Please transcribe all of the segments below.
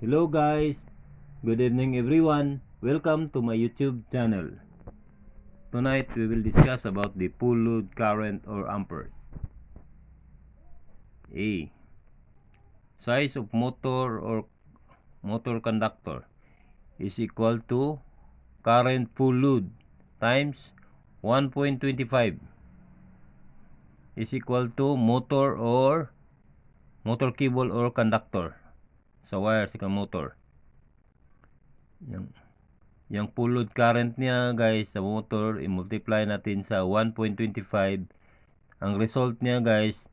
Hello guys, good evening everyone. Welcome to my YouTube channel. Tonight we will discuss about the full load current or amperes. A. Size of motor or motor conductor is equal to current full load times 1.25 is equal to motor cable or conductor sa wire sa motor. Yung full load current niya guys sa motor, i-multiply natin sa 1.25. Ang result niya guys,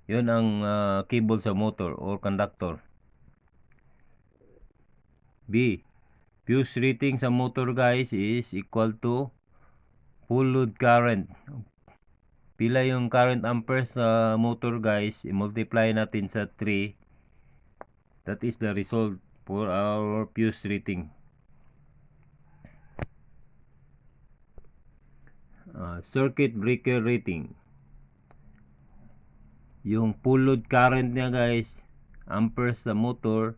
yun ang cable sa motor or conductor. B. Fuse rating sa motor guys is equal to full load current. Pila yung current amperes sa motor guys, i-multiply natin sa 3. That is the result for our fuse rating. Circuit breaker rating. Yung full load current niya guys, amperes sa motor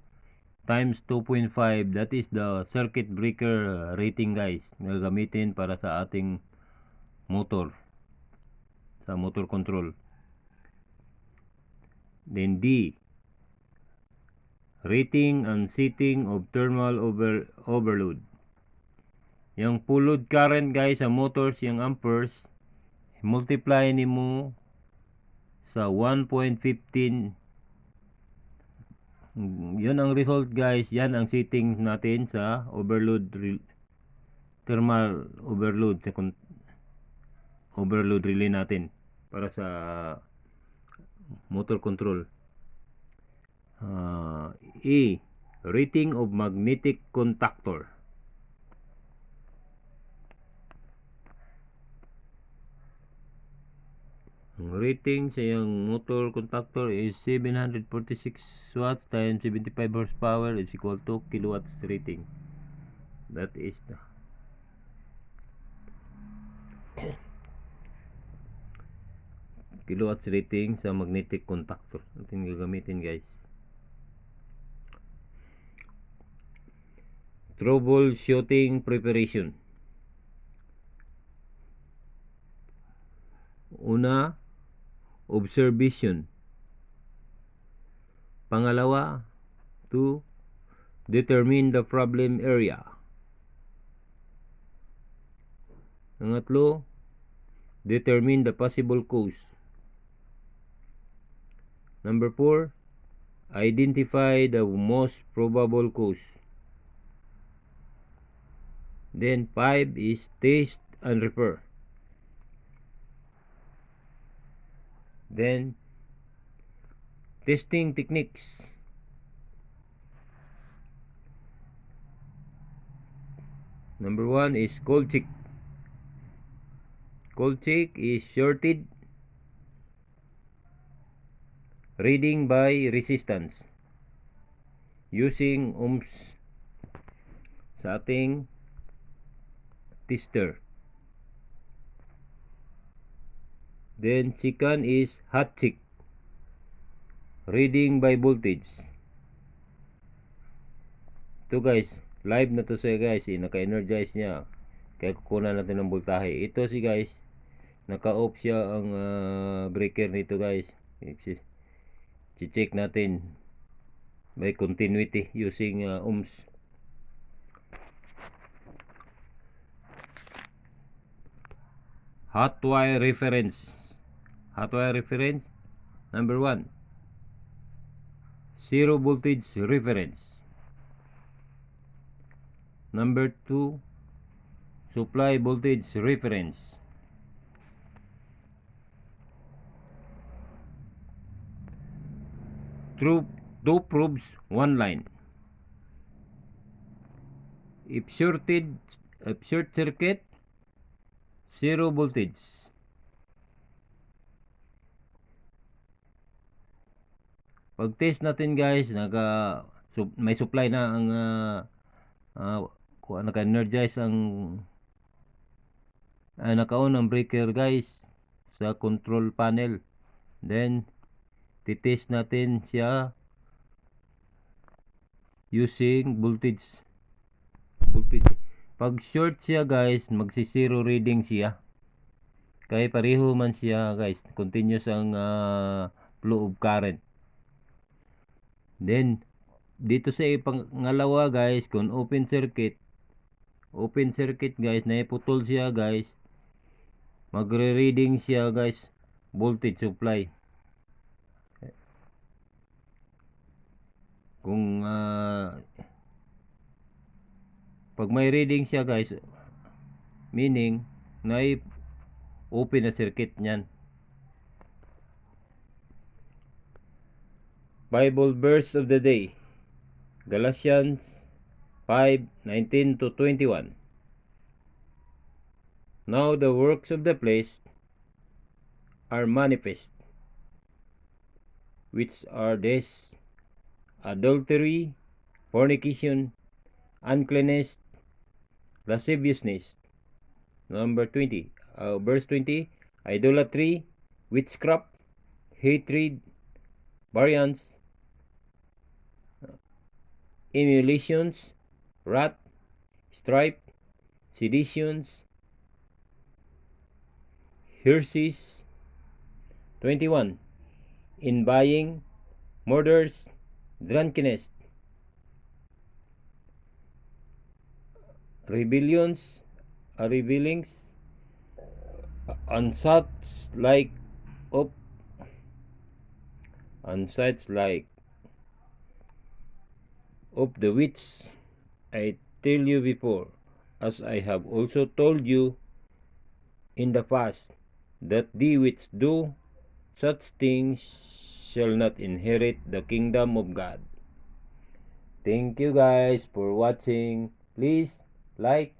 times 2.5, that is the circuit breaker rating guys na gamitin para sa ating motor, sa motor control. Then D, rating and setting of thermal overload. Yung full load current guys sa motors, yung amperes, multiply ni mo sa 1.15. Yun ang result guys, yan ang setting natin sa overload, thermal overload, sa overload relay natin para sa motor control. E, rating of magnetic contactor. Ang rating sa yung motor contactor is 746 watts times 75 horsepower is equal to kilowatts rating. That is the kilowatts rating sa magnetic contactor natin gagamitin guys. Troubleshooting preparation. Una, observation. Pangalawa, to determine the problem area. Pangatlo, determine the possible cause. Number 4, identify the most probable cause. Then 5 is test and repair. Then testing techniques. Number 1 is cold check. Cold check is shorted reading by resistance using ohms sa ating tester. Then second is hot check, reading by voltage. Ito guys, live na to siya guys, naka-energize niya. Kaya kukunan natin ng voltahe. Ito si guys, naka-off siya ang breaker nito guys. I-check natin by continuity using ohms. Hot wire reference. Hot wire reference. Number 1, zero voltage reference. Number 2, supply voltage reference. Two probes, one line. If short circuit, zero voltage. Pag test natin guys, may supply na ang naka-energize ang naka-on ang breaker guys sa control panel. Then titest natin siya using voltage. Pag short siya guys, magsi-zero reading siya. Kaya pareho man siya guys, continuous ang flow of current. Then dito sa pangalawa guys, kung open circuit guys, naiputol siya guys, magre-reading siya guys, voltage supply. Kung pag may reading siya guys, meaning open na circuit niyan. Bible verse of the day, Galatians 5:19-21. Now the works of the flesh are manifest, which are these: adultery, fornication, uncleanness, lasciviousness. Verse 20, idolatry, witchcraft, hatred, variance, emulations, wrath, strife, seditions, heresies. 21, envying, murders, drunkenness, rebellings, and such like of the which I tell you before, as I have also told you in the past, that they which do such things shall not inherit the kingdom of God. Thank you guys for watching. Please like,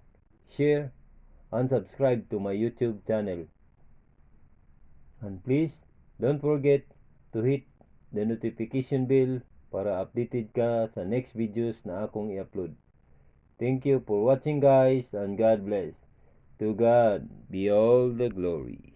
share, and subscribe to my YouTube channel. And please don't forget to hit the notification bell para updated ka sa next videos na akong i-upload. Thank you for watching guys, and God bless. To God be all the glory.